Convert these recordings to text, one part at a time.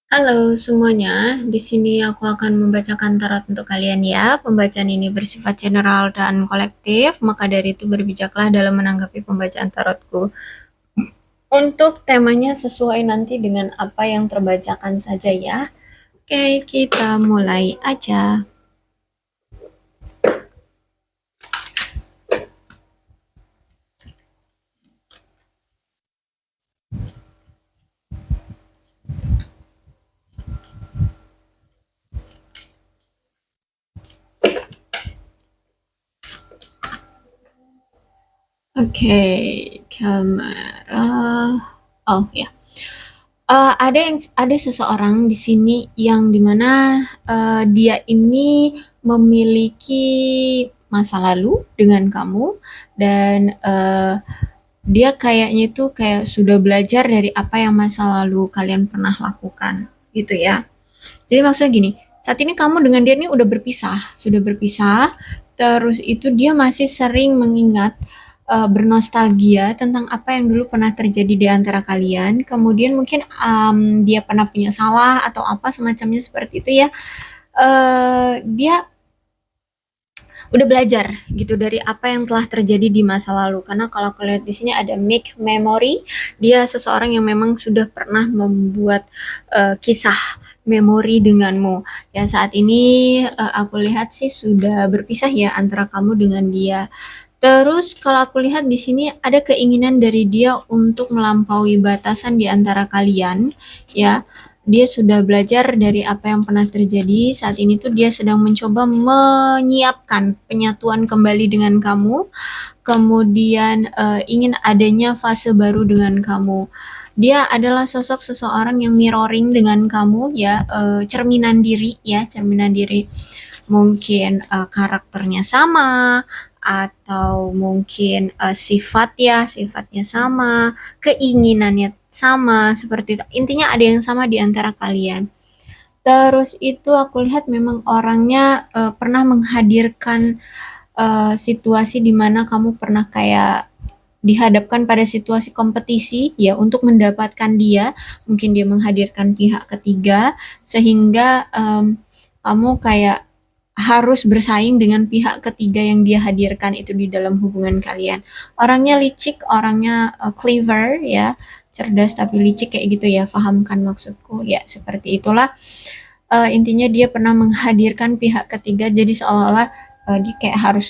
Halo semuanya, di sini aku akan membacakan tarot untuk kalian ya. Pembacaan ini bersifat general dan kolektif, maka dari itu berbijaklah dalam menanggapi pembacaan tarotku. Untuk temanya sesuai nanti dengan apa yang terbacakan saja ya. Oke, kita mulai aja. Oke, kamera. Oh ya. Ada seseorang di sini yang dimana dia ini memiliki masa lalu dengan kamu dan dia kayaknya itu kayak sudah belajar dari apa yang masa lalu kalian pernah lakukan gitu ya. Jadi maksudnya gini, saat ini kamu dengan dia ini udah berpisah, sudah berpisah, terus itu dia masih sering mengingat bernostalgia tentang apa yang dulu pernah terjadi di antara kalian. Kemudian mungkin dia pernah punya salah atau apa semacamnya seperti itu ya. Dia udah belajar gitu dari apa yang telah terjadi di masa lalu. Karena kalau aku lihat di sini ada make memory, dia seseorang yang memang sudah pernah membuat kisah memori denganmu. Ya saat ini aku lihat sih sudah berpisah ya antara kamu dengan dia. Terus kalau aku lihat di sini ada keinginan dari dia untuk melampaui batasan di antara kalian, ya. Dia sudah belajar dari apa yang pernah terjadi. Saat ini tuh dia sedang mencoba menyiapkan penyatuan kembali dengan kamu. Kemudian ingin adanya fase baru dengan kamu. Dia adalah sosok seseorang yang mirroring dengan kamu ya, cerminan diri ya, cerminan diri. Mungkin karakternya sama, atau mungkin sifatnya sama, keinginannya sama, seperti itu. Intinya ada yang sama di antara kalian. Terus itu aku lihat memang orangnya pernah menghadirkan situasi di mana kamu pernah kayak dihadapkan pada situasi kompetisi ya untuk mendapatkan dia, mungkin dia menghadirkan pihak ketiga sehingga kamu kayak harus bersaing dengan pihak ketiga yang dia hadirkan itu di dalam hubungan kalian. Orangnya licik, orangnya clever ya, cerdas tapi licik kayak gitu ya, fahamkan maksudku ya, seperti itulah. Intinya dia pernah menghadirkan pihak ketiga jadi seolah-olah dia kayak harus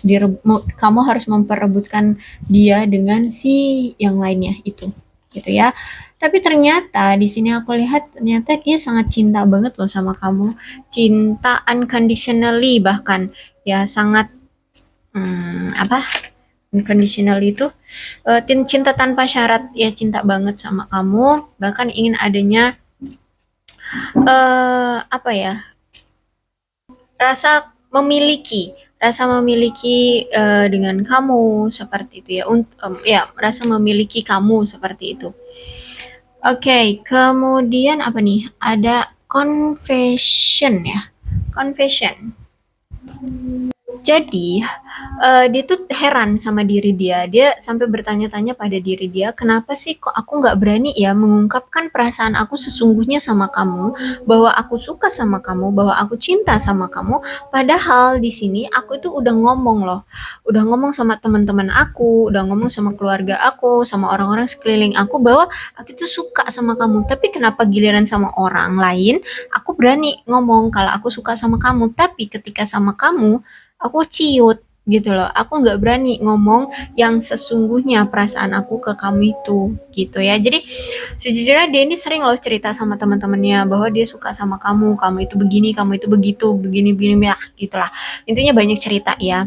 kamu harus memperebutkan dia dengan si yang lainnya itu gitu ya. Tapi ternyata di sini aku lihat ternyata dia sangat cinta banget loh sama kamu, cinta unconditionally bahkan ya, sangat apa, unconditional itu cinta tanpa syarat ya, cinta banget sama kamu, bahkan ingin adanya apa ya, rasa memiliki dengan kamu seperti itu ya, ya rasa memiliki kamu seperti itu. Oke, kemudian apa nih, ada confession ya, confession. Jadi, dia tuh heran sama diri dia. Dia sampai bertanya-tanya pada diri dia, "Kenapa sih kok aku nggak berani ya mengungkapkan perasaan aku sesungguhnya sama kamu, bahwa aku suka sama kamu, bahwa aku cinta sama kamu, padahal di sini aku itu udah ngomong loh, udah ngomong sama teman-teman aku, udah ngomong sama keluarga aku, sama orang-orang sekeliling aku bahwa aku itu suka sama kamu. Tapi kenapa giliran sama orang lain, aku berani ngomong kalau aku suka sama kamu, tapi ketika sama kamu, aku ciut gitu loh. Aku nggak berani ngomong yang sesungguhnya perasaan aku ke kamu itu gitu ya. Jadi sejujurnya dia ini sering loh cerita sama teman-temannya bahwa dia suka sama kamu itu begini, kamu itu begitu, begini-begini ya gitulah. Intinya banyak cerita ya.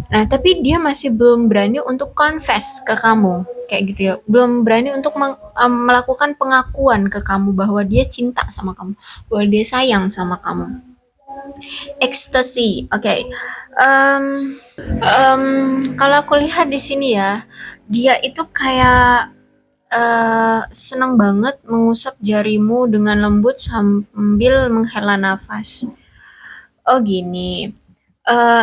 Nah, tapi dia masih belum berani untuk confess ke kamu kayak gitu ya. Belum berani untuk melakukan pengakuan ke kamu bahwa dia cinta sama kamu, bahwa dia sayang sama kamu. Ekstasi, oke. Kalau aku lihat di sini ya, dia itu kayak senang banget mengusap jarimu dengan lembut sambil menghela nafas. Oh gini,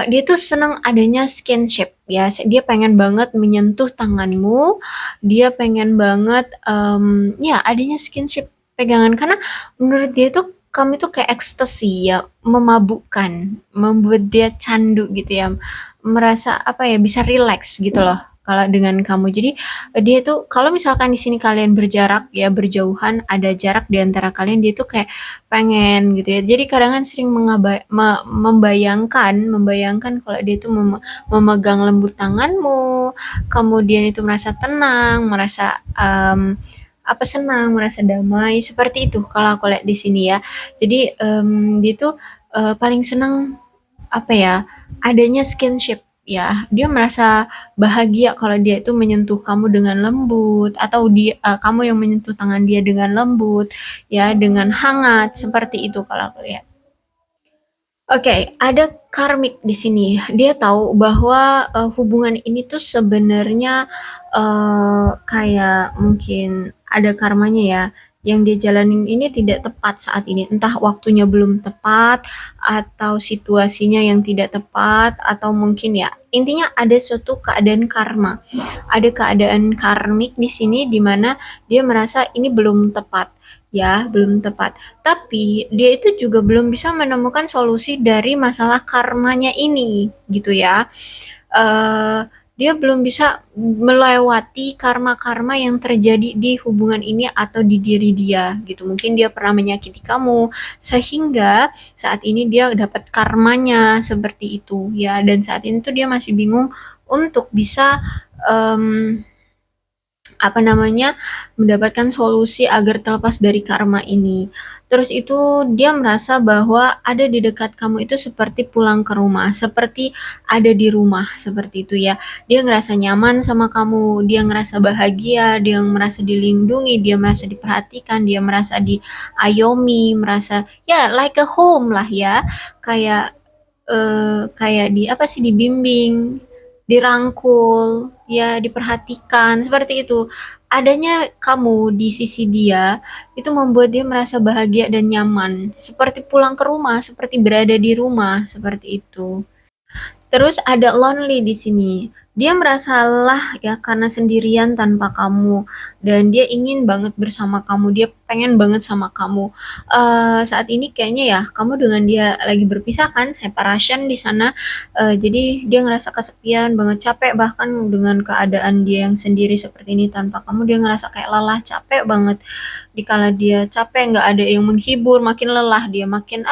dia tuh senang adanya skinship ya. Dia pengen banget menyentuh tanganmu. Dia pengen banget ya adanya skinship pegangan karena menurut dia tuh kamu tuh kayak ekstasi ya, memabukkan, membuat dia candu gitu ya, merasa apa ya bisa rileks gitu loh kalau dengan kamu. Jadi dia tuh kalau misalkan di sini kalian berjarak ya berjauhan ada jarak di antara kalian dia tuh kayak pengen gitu ya. Jadi kadang kan sering membayangkan kalau dia tuh memegang lembut tanganmu, kemudian itu merasa tenang, merasa apa senang, merasa damai, seperti itu kalau aku lihat di sini ya. Jadi dia tuh paling senang apa ya adanya skinship ya. Dia merasa bahagia kalau dia itu menyentuh kamu dengan lembut atau kamu yang menyentuh tangan dia dengan lembut ya dengan hangat seperti itu kalau aku lihat. Oke, ada karmik di sini. Dia tahu bahwa hubungan ini tuh sebenarnya kayak mungkin ada karmanya ya. Yang dia jalanin ini tidak tepat saat ini. Entah waktunya belum tepat atau situasinya yang tidak tepat atau mungkin ya intinya ada suatu keadaan karma. Ada keadaan karmik di sini di mana dia merasa ini belum tepat ya, belum tepat. Tapi dia itu juga belum bisa menemukan solusi dari masalah karmanya ini, gitu ya. Eh, dia belum bisa melewati karma-karma yang terjadi di hubungan ini atau di diri dia, gitu. Mungkin dia pernah menyakiti kamu, sehingga saat ini dia dapat karmanya seperti itu, ya. Dan saat ini tuh dia masih bingung untuk bisa em, apa namanya mendapatkan solusi agar terlepas dari karma ini. Terus itu dia merasa bahwa ada di dekat kamu itu seperti pulang ke rumah, seperti ada di rumah seperti itu ya. Dia ngerasa nyaman sama kamu, dia ngerasa bahagia, dia merasa dilindungi, dia merasa diperhatikan, dia merasa diayomi, merasa ya like a home lah ya. Kayak kayak di apa sih dibimbing, dirangkul, ya diperhatikan seperti itu. Adanya kamu di sisi dia itu membuat dia merasa bahagia dan nyaman, seperti pulang ke rumah, seperti berada di rumah, seperti itu. Terus ada lonely di sini. Dia merasa lelah ya karena sendirian tanpa kamu dan dia ingin banget bersama kamu. Dia pengen banget sama kamu. Saat ini kayaknya ya kamu dengan dia lagi berpisah kan, separation di sana. Jadi dia ngerasa kesepian banget, capek bahkan dengan keadaan dia yang sendiri seperti ini tanpa kamu dia ngerasa kayak lelah, capek banget. Dikala dia capek nggak ada yang menghibur, makin lelah dia, makin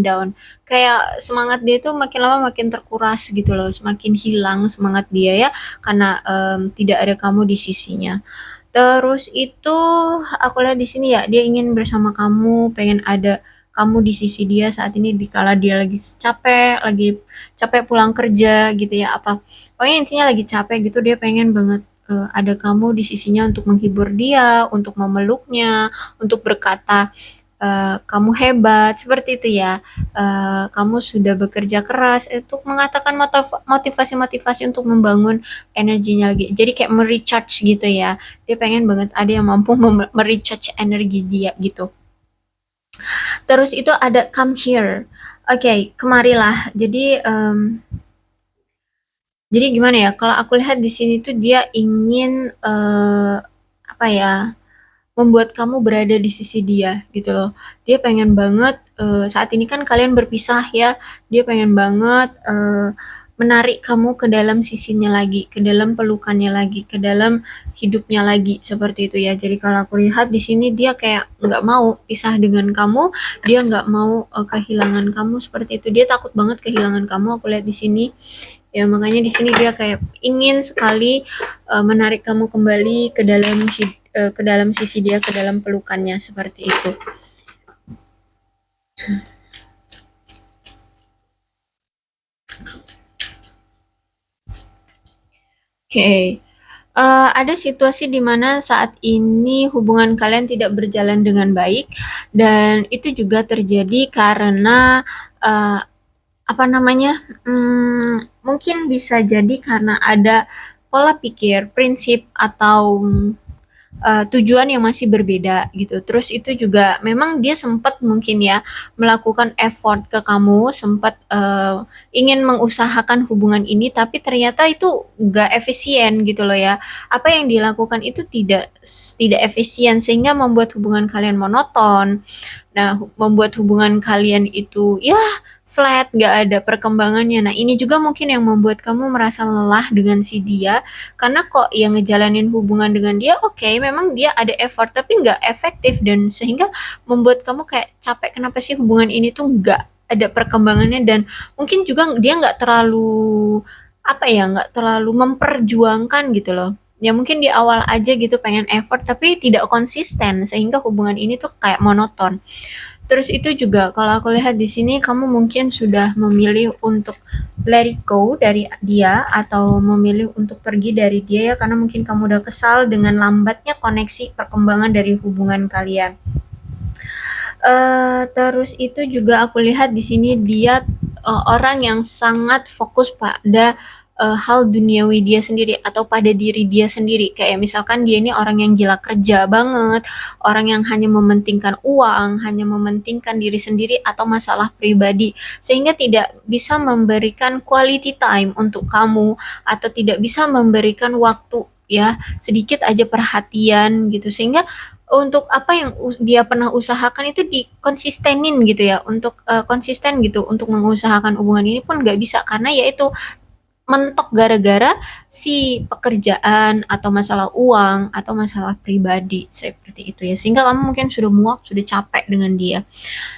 down kayak semangat dia tuh makin lama makin terkuras gitu loh, semakin hilang semangat dia ya karena tidak ada kamu di sisinya. Terus itu aku lihat di sini ya dia ingin bersama kamu, pengen ada kamu di sisi dia saat ini dikala dia lagi capek pulang kerja gitu ya apa. Pokoknya intinya lagi capek gitu dia pengen banget ada kamu di sisinya untuk menghibur dia, untuk memeluknya, untuk berkata kamu hebat seperti itu ya. Kamu sudah bekerja keras untuk mengatakan motivasi-motivasi untuk membangun energinya lagi. Jadi kayak merecharge gitu ya. Dia pengen banget ada yang mampu merecharge energi dia gitu. Terus itu ada come here. Oke, kemarilah. Jadi gimana ya? Kalau aku lihat di sini tuh dia ingin apa ya? Membuat kamu berada di sisi dia gitu loh. Dia pengen banget saat ini kan kalian berpisah ya. Dia pengen banget menarik kamu ke dalam sisinya lagi, ke dalam pelukannya lagi, ke dalam hidupnya lagi seperti itu ya. Jadi kalau aku lihat di sini dia kayak nggak mau pisah dengan kamu, dia nggak mau kehilangan kamu seperti itu. Dia takut banget kehilangan kamu. Aku lihat di sini. Ya makanya di sini dia kayak ingin sekali menarik kamu kembali ke dalam sisi dia, ke dalam pelukannya seperti itu. Oke, ada situasi di mana saat ini hubungan kalian tidak berjalan dengan baik dan itu juga terjadi karena uh, apa namanya? Mungkin bisa jadi karena ada pola pikir, prinsip atau tujuan yang masih berbeda gitu. Terus itu juga memang dia sempat mungkin ya melakukan effort ke kamu, sempat ingin mengusahakan hubungan ini, tapi ternyata itu nggak efisien gitu loh ya. Apa yang dilakukan itu tidak efisien sehingga membuat hubungan kalian monoton. Nah, membuat hubungan kalian itu ya flat, nggak ada perkembangannya. Nah, ini juga mungkin yang membuat kamu merasa lelah dengan si dia, karena kok yang ngejalanin hubungan dengan dia, oke, memang dia ada effort, tapi nggak efektif, dan sehingga membuat kamu kayak capek, kenapa sih hubungan ini tuh nggak ada perkembangannya, dan mungkin juga dia nggak terlalu, apa ya, nggak terlalu memperjuangkan gitu loh. Ya mungkin di awal aja gitu pengen effort, tapi tidak konsisten, sehingga hubungan ini tuh kayak monoton. Terus itu juga kalau aku lihat di sini kamu mungkin sudah memilih untuk let it go dari dia, atau memilih untuk pergi dari dia ya, karena mungkin kamu udah kesal dengan lambatnya koneksi perkembangan dari hubungan kalian. Terus itu juga aku lihat di sini dia orang yang sangat fokus pada hal duniawi dia sendiri atau pada diri dia sendiri. Kayak misalkan dia ini orang yang gila kerja banget, orang yang hanya mementingkan uang, hanya mementingkan diri sendiri atau masalah pribadi, sehingga tidak bisa memberikan quality time untuk kamu, atau tidak bisa memberikan waktu ya, sedikit aja perhatian gitu, sehingga untuk apa yang dia pernah usahakan itu dikonsistenin gitu ya, untuk konsisten gitu untuk mengusahakan hubungan ini pun nggak bisa, karena yaitu mentok gara-gara si pekerjaan atau masalah uang atau masalah pribadi seperti itu ya, sehingga kamu mungkin sudah muak, sudah capek dengan dia.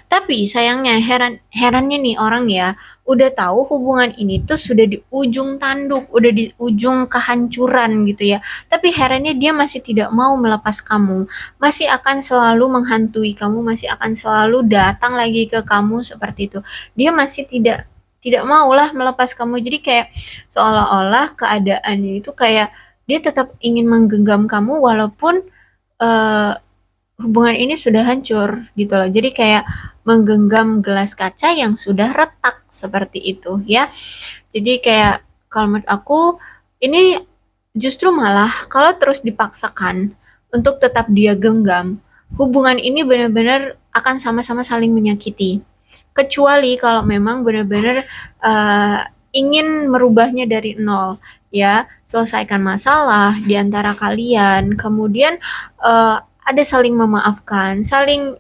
Tapi sayangnya herannya nih orang ya, udah tahu hubungan ini tuh sudah di ujung tanduk, udah di ujung kehancuran gitu ya. Tapi herannya dia masih tidak mau melepas kamu, masih akan selalu menghantui kamu, masih akan selalu datang lagi ke kamu seperti itu. Dia masih tidak tidak maulah melepas kamu. Jadi kayak seolah-olah keadaannya itu kayak dia tetap ingin menggenggam kamu walaupun eh, hubungan ini sudah hancur gitu loh. Jadi kayak menggenggam gelas kaca yang sudah retak seperti itu ya. Jadi kayak kalau menurut aku ini justru malah kalau terus dipaksakan untuk tetap dia genggam, hubungan ini benar-benar akan sama-sama saling menyakiti. Kecuali kalau memang benar-benar eh, ingin merubahnya dari nol ya, selesaikan masalah di antara kalian, kemudian ada saling memaafkan, saling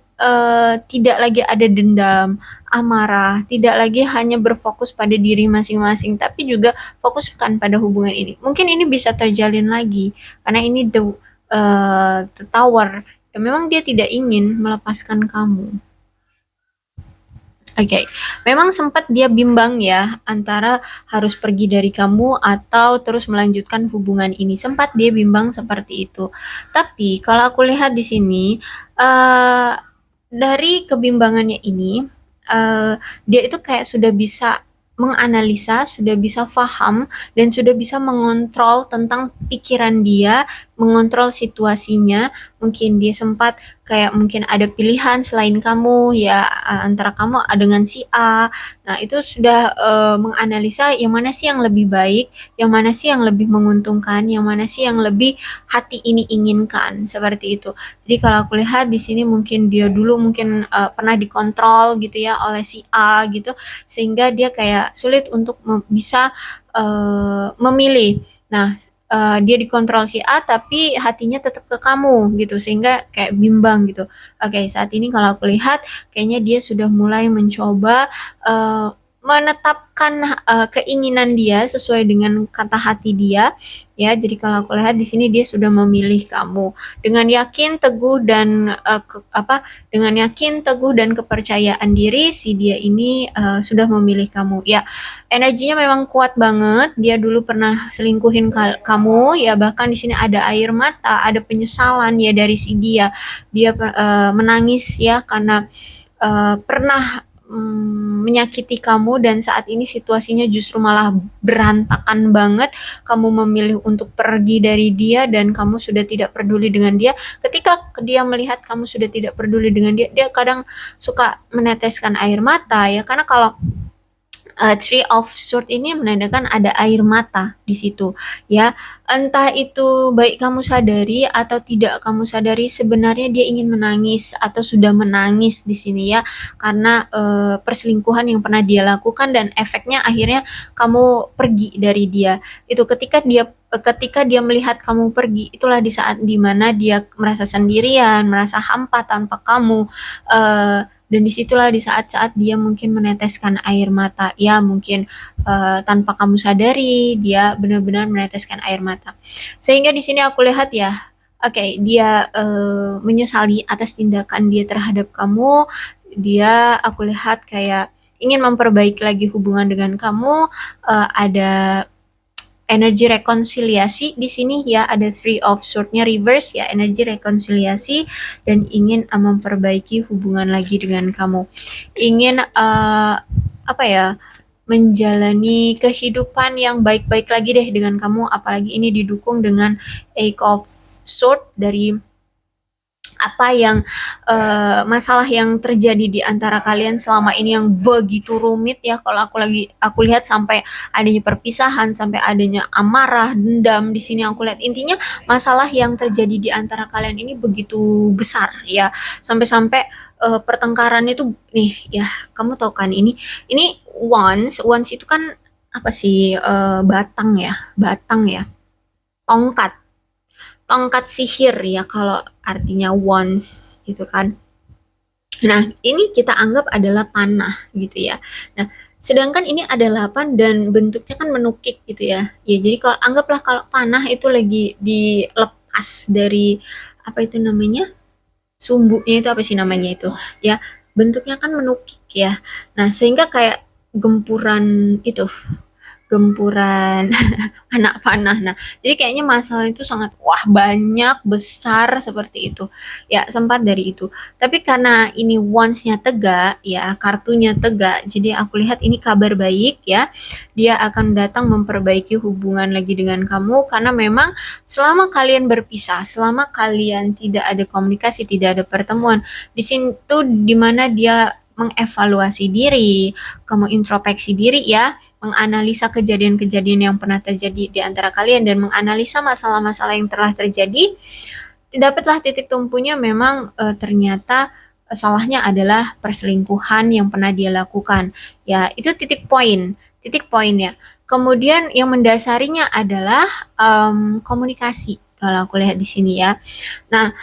tidak lagi ada dendam, amarah, tidak lagi hanya berfokus pada diri masing-masing, tapi juga fokuskan pada hubungan ini. Mungkin ini bisa terjalin lagi, karena ini the tower. Ya, memang dia tidak ingin melepaskan kamu. Oke, memang sempat dia bimbang ya antara harus pergi dari kamu atau terus melanjutkan hubungan ini. Sempat dia bimbang seperti itu. Tapi kalau aku lihat di sini, eh, dari kebimbangannya ini, eh, dia itu kayak sudah bisa menganalisa, sudah bisa paham, dan sudah bisa mengontrol tentang pikiran dia, mengontrol situasinya. Mungkin dia sempat kayak mungkin ada pilihan selain kamu ya, antara kamu dengan si A. Nah, itu sudah menganalisa yang mana sih yang lebih baik, yang mana sih yang lebih menguntungkan, yang mana sih yang lebih hati ini inginkan, seperti itu. Jadi kalau aku lihat di sini mungkin dia dulu mungkin pernah dikontrol gitu ya oleh si A gitu, sehingga dia kayak sulit untuk bisa memilih. Nah, dia dikontrol si A tapi hatinya tetap ke kamu gitu, sehingga kayak bimbang gitu. Oke, saat ini kalau aku lihat kayaknya dia sudah mulai mencoba uh, menetapkan keinginan dia sesuai dengan kata hati dia ya. Jadi kalau aku lihat di sini dia sudah memilih kamu dengan yakin teguh dan dengan yakin teguh dan kepercayaan diri, si dia ini sudah memilih kamu ya. Energinya memang kuat banget. Dia dulu pernah selingkuhin kamu ya, bahkan di sini ada air mata, ada penyesalan ya dari si dia. Dia menangis ya karena pernah menyakiti kamu, dan saat ini situasinya justru malah berantakan banget. Kamu memilih untuk pergi dari dia dan kamu sudah tidak peduli dengan dia. Ketika dia melihat kamu sudah tidak peduli dengan dia, dia kadang suka meneteskan air mata ya, karena kalau Three of Sword ini menandakan ada air mata di situ, ya. Entah itu baik kamu sadari atau tidak kamu sadari, sebenarnya dia ingin menangis atau sudah menangis di sini ya, karena perselingkuhan yang pernah dia lakukan dan efeknya akhirnya kamu pergi dari dia. Itu ketika dia melihat kamu pergi, itulah di saat dimana dia merasa sendirian, merasa hampa tanpa kamu. Dan disitulah di saat-saat dia mungkin meneteskan air mata, ya mungkin tanpa kamu sadari dia benar-benar meneteskan air mata. Sehingga di sini aku lihat ya, oke, dia menyesali atas tindakan dia terhadap kamu. Dia aku lihat kayak ingin memperbaiki lagi hubungan dengan kamu. Ada energi rekonsiliasi di sini ya, ada Three of Sword-nya reverse ya, energi rekonsiliasi dan ingin memperbaiki hubungan lagi dengan kamu, ingin apa ya, menjalani kehidupan yang baik-baik lagi deh dengan kamu, apalagi ini didukung dengan Eight of Sword dari apa yang masalah yang terjadi di antara kalian selama ini yang begitu rumit ya. Kalau aku lihat sampai adanya perpisahan, sampai adanya amarah, dendam di sini aku lihat. Intinya masalah yang terjadi di antara kalian ini begitu besar ya. Sampai-sampai pertengkaran itu nih ya, kamu tahu kan ini once itu kan apa sih, batang ya, tongkat tongkat sihir ya kalau artinya wands gitu kan. Nah, ini kita anggap adalah panah gitu ya. Nah, sedangkan ini ada 8 dan bentuknya kan menukik gitu ya. Ya, jadi kalau anggaplah kalau panah itu lagi dilepas dari apa itu namanya? Sumbunya itu apa sih namanya itu? Ya, bentuknya kan menukik ya. Nah, sehingga kayak gempuran itu, gempuran anak panah. Nah, jadi kayaknya masalah itu sangat wah banyak besar seperti itu. Ya, sempat dari itu. Tapi karena ini wants-nya tegak, ya kartunya tegak, jadi aku lihat ini kabar baik ya. Dia akan datang memperbaiki hubungan lagi dengan kamu karena memang selama kalian berpisah, selama kalian tidak ada komunikasi, tidak ada pertemuan, di situ dimana dia mengevaluasi diri, kamu introspeksi diri ya, menganalisa kejadian-kejadian yang pernah terjadi di antara kalian dan menganalisa masalah-masalah yang telah terjadi, dapatlah titik tumpunya memang ternyata salahnya adalah perselingkuhan yang pernah dia lakukan. Ya, itu titik poinnya. Kemudian yang mendasarinya adalah komunikasi. Kalau aku lihat di sini ya. Nah,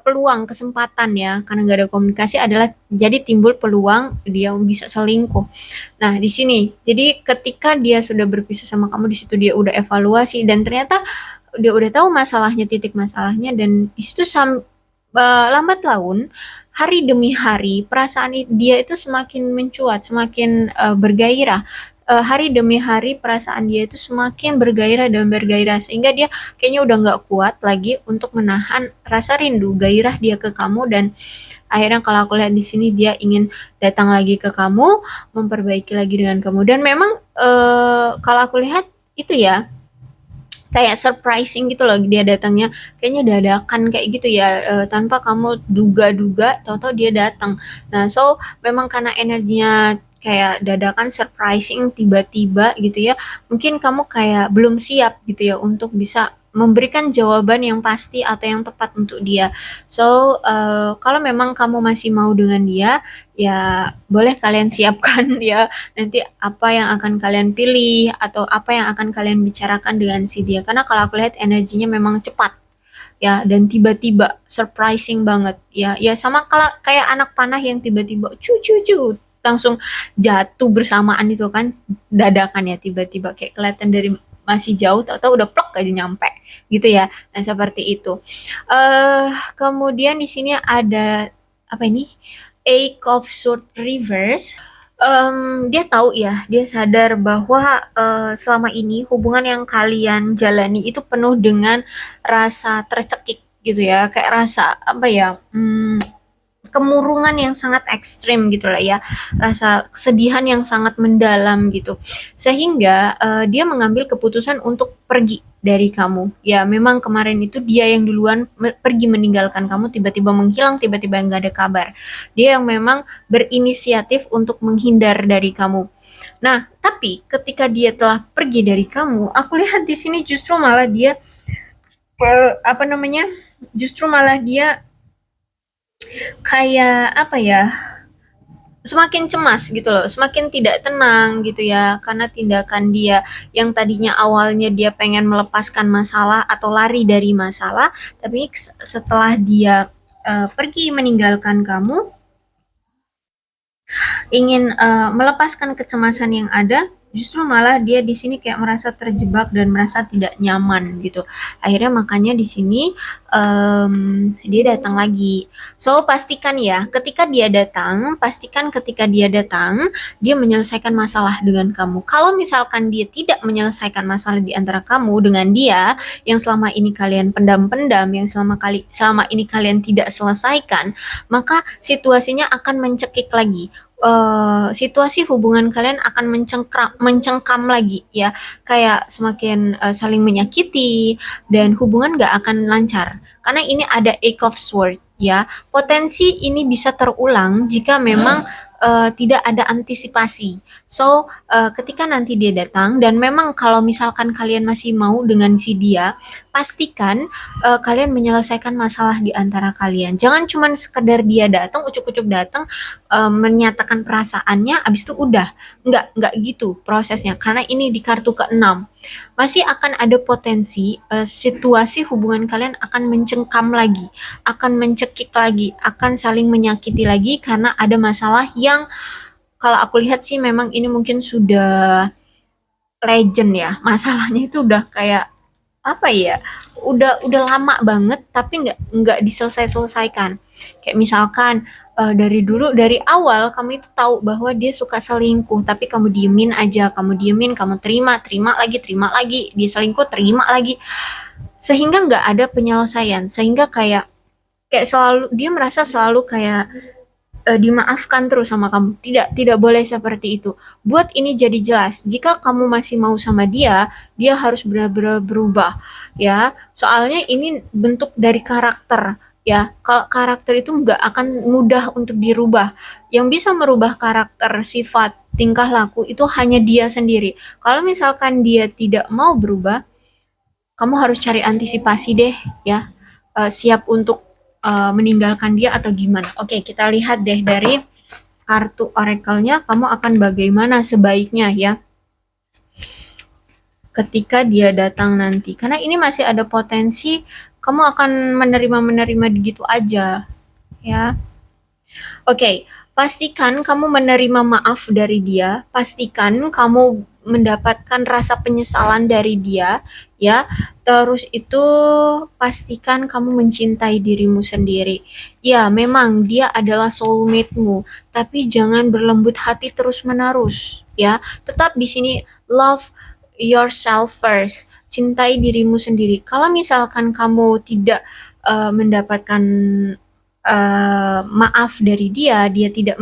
peluang kesempatan ya, karena nggak ada komunikasi adalah jadi timbul peluang dia bisa selingkuh. Nah, di sini, jadi ketika dia sudah berpisah sama kamu, di situ dia udah evaluasi dan ternyata dia udah tahu masalahnya, titik masalahnya, dan di situ lambat laun, hari demi hari, perasaan dia itu semakin mencuat, semakin bergairah. Hari demi hari perasaan dia itu semakin bergairah dan bergairah sehingga dia kayaknya udah nggak kuat lagi untuk menahan rasa rindu, gairah dia ke kamu dan akhirnya kalau aku lihat di sini dia ingin datang lagi ke kamu, memperbaiki lagi dengan kamu dan memang kalau aku lihat itu ya kayak surprising gitu loh dia datangnya, kayaknya dadakan kayak gitu ya, tanpa kamu duga-duga tahu-tahu dia datang. Nah, so memang karena energinya kayak dadakan, surprising, tiba-tiba gitu ya, mungkin kamu kayak belum siap gitu ya untuk bisa memberikan jawaban yang pasti atau yang tepat untuk dia. So, kalau memang kamu masih mau dengan dia, ya boleh kalian siapkan ya nanti apa yang akan kalian pilih atau apa yang akan kalian bicarakan dengan si dia, karena kalau aku lihat energinya memang cepat ya dan tiba-tiba surprising banget ya, ya sama kalau kayak anak panah yang tiba-tiba cu langsung jatuh bersamaan itu kan, dadakan ya, tiba-tiba kayak kelihatan dari masih jauh atau udah plok aja nyampe gitu ya. Nah, seperti itu. Kemudian di sini ada apa ini, Eight of Sword reverse. Dia tahu ya, dia sadar bahwa selama ini hubungan yang kalian jalani itu penuh dengan rasa tercekik gitu ya, kayak rasa apa ya, kemurungan yang sangat ekstrim gitu lah ya, rasa kesedihan yang sangat mendalam gitu, sehingga dia mengambil keputusan untuk pergi dari kamu. Ya memang kemarin itu dia yang duluan pergi meninggalkan kamu, tiba-tiba menghilang, tiba-tiba nggak ada kabar. Dia yang memang berinisiatif untuk menghindar dari kamu. Nah, tapi ketika dia telah pergi dari kamu, aku lihat di sini justru malah dia apa namanya? Justru malah dia kayak apa ya? Semakin cemas gitu loh, semakin tidak tenang gitu ya, karena tindakan dia yang tadinya awalnya dia pengen melepaskan masalah atau lari dari masalah, tapi setelah dia pergi meninggalkan kamu, ingin melepaskan kecemasan yang ada, justru malah dia di sini kayak merasa terjebak dan merasa tidak nyaman gitu. Akhirnya makanya di sini dia datang lagi. So pastikan ya, ketika dia datang, dia menyelesaikan masalah dengan kamu. Kalau misalkan dia tidak menyelesaikan masalah di antara kamu dengan dia, yang selama ini kalian pendam-pendam, yang selama ini kalian tidak selesaikan, maka situasinya akan mencekik lagi. Situasi hubungan kalian akan mencengkam lagi ya, kayak semakin saling menyakiti dan hubungan gak akan lancar karena ini ada Eight of Swords ya. Potensi ini bisa terulang jika memang tidak ada antisipasi. So ketika nanti dia datang, dan memang kalau misalkan kalian masih mau dengan si dia, pastikan kalian menyelesaikan masalah di antara kalian. Jangan cuma sekedar dia datang, ucuk-ucuk datang, menyatakan perasaannya, abis itu udah. Nggak gitu prosesnya, karena ini di kartu ke-6. Masih akan ada potensi situasi hubungan kalian akan mencengkam lagi, akan mencekik lagi, akan saling menyakiti lagi karena ada masalah yang kalau aku lihat sih memang ini mungkin sudah legend ya. Masalahnya itu udah kayak apa ya? Udah lama banget tapi nggak diselesaikan. Kayak misalkan dari dulu dari awal kamu itu tahu bahwa dia suka selingkuh, tapi kamu diemin aja, kamu diemin, kamu terima lagi, dia selingkuh, terima lagi, sehingga nggak ada penyelesaian, sehingga kayak kayak selalu dia merasa selalu kayak dimaafkan terus sama kamu. Tidak boleh seperti itu. Buat ini jadi jelas, jika kamu masih mau sama dia, dia harus benar-benar berubah ya. Soalnya ini bentuk dari karakter ya. Kalau karakter itu nggak akan mudah untuk dirubah. Yang bisa merubah karakter, sifat, tingkah laku itu hanya dia sendiri. Kalau misalkan dia tidak mau berubah, kamu harus cari antisipasi deh ya. Siap untuk meninggalkan dia atau gimana. Oke, kita lihat deh dari kartu oracle-nya, kamu akan bagaimana sebaiknya ya ketika dia datang nanti. Karena ini masih ada potensi kamu akan menerima gitu aja ya. Oke, pastikan kamu menerima maaf dari dia, pastikan kamu mendapatkan rasa penyesalan dari dia ya. Terus itu pastikan kamu mencintai dirimu sendiri. Ya, memang dia adalah soulmate-mu, tapi jangan berlembut hati terus-menerus ya. Tetap di sini love yourself first. Cintai dirimu sendiri. Kalau misalkan kamu tidak mendapatkan maaf dari dia, dia tidak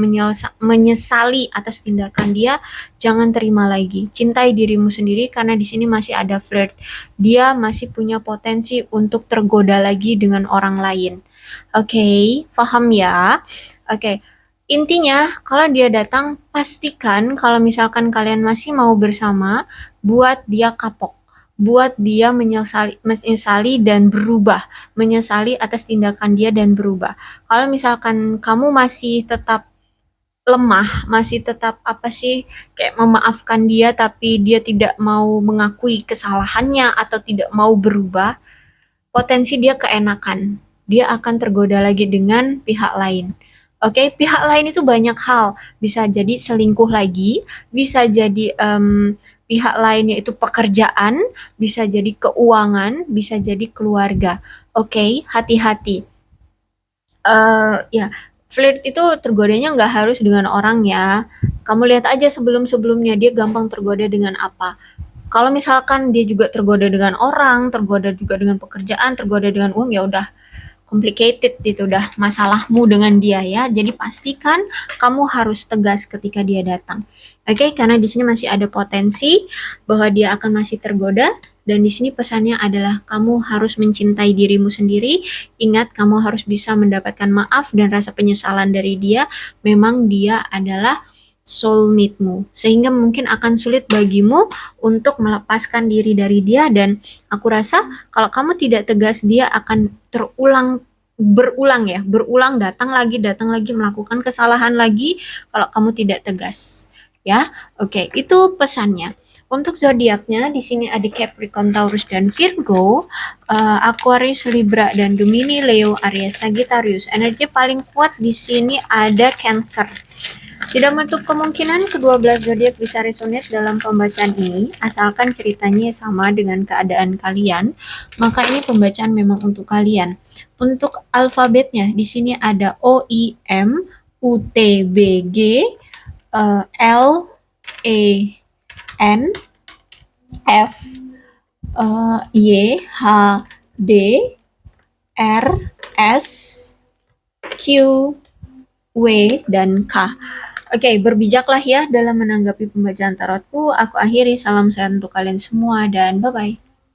menyesali atas tindakan dia, jangan terima lagi. Cintai dirimu sendiri karena di sini masih ada flirt. Dia masih punya potensi untuk tergoda lagi dengan orang lain. Oke, paham ya? Oke. Intinya, kalau dia datang, pastikan kalau misalkan kalian masih mau bersama, buat dia kapok, buat dia menyesali dan berubah, menyesali atas tindakan dia dan berubah. Kalau misalkan kamu masih tetap lemah, masih tetap apa sih, kayak memaafkan dia tapi dia tidak mau mengakui kesalahannya atau tidak mau berubah, potensi dia keenakan. Dia akan tergoda lagi dengan pihak lain. Oke, pihak lain itu banyak hal. Bisa jadi selingkuh lagi, bisa jadi pihak lainnya itu pekerjaan, bisa jadi keuangan, bisa jadi keluarga. Oke, hati-hati. Ya, flirt itu tergodanya nggak harus dengan orang ya. Kamu lihat aja sebelum-sebelumnya dia gampang tergoda dengan apa. Kalau misalkan dia juga tergoda dengan orang, tergoda juga dengan pekerjaan, tergoda dengan uang, ya udah complicated itu udah masalahmu dengan dia ya. Jadi pastikan kamu harus tegas ketika dia datang. Oke, karena di sini masih ada potensi bahwa dia akan masih tergoda. Dan di sini pesannya adalah kamu harus mencintai dirimu sendiri. Ingat, kamu harus bisa mendapatkan maaf dan rasa penyesalan dari dia. Memang dia adalah soulmate-mu. Sehingga mungkin akan sulit bagimu untuk melepaskan diri dari dia. Dan aku rasa kalau kamu tidak tegas, dia akan berulang datang lagi melakukan kesalahan lagi kalau kamu tidak tegas. Ya, oke, itu pesannya. Untuk zodiaknya di sini ada Capricorn, Taurus, dan Virgo, Aquarius, Libra, dan Gemini, Leo, Aries, Sagittarius. Energi paling kuat di sini ada Cancer. Tidak menutup kemungkinan kedua belas zodiak bisa resonate dalam pembacaan ini, asalkan ceritanya sama dengan keadaan kalian, maka ini pembacaan memang untuk kalian. Untuk alfabetnya di sini ada O, I, M, U, T, B, G, L, E, N, F, Y, H, D, R, S, Q, W, dan K. Oke, berbijaklah ya dalam menanggapi pembacaan tarotku. Aku akhiri, salam sehat untuk kalian semua dan bye-bye.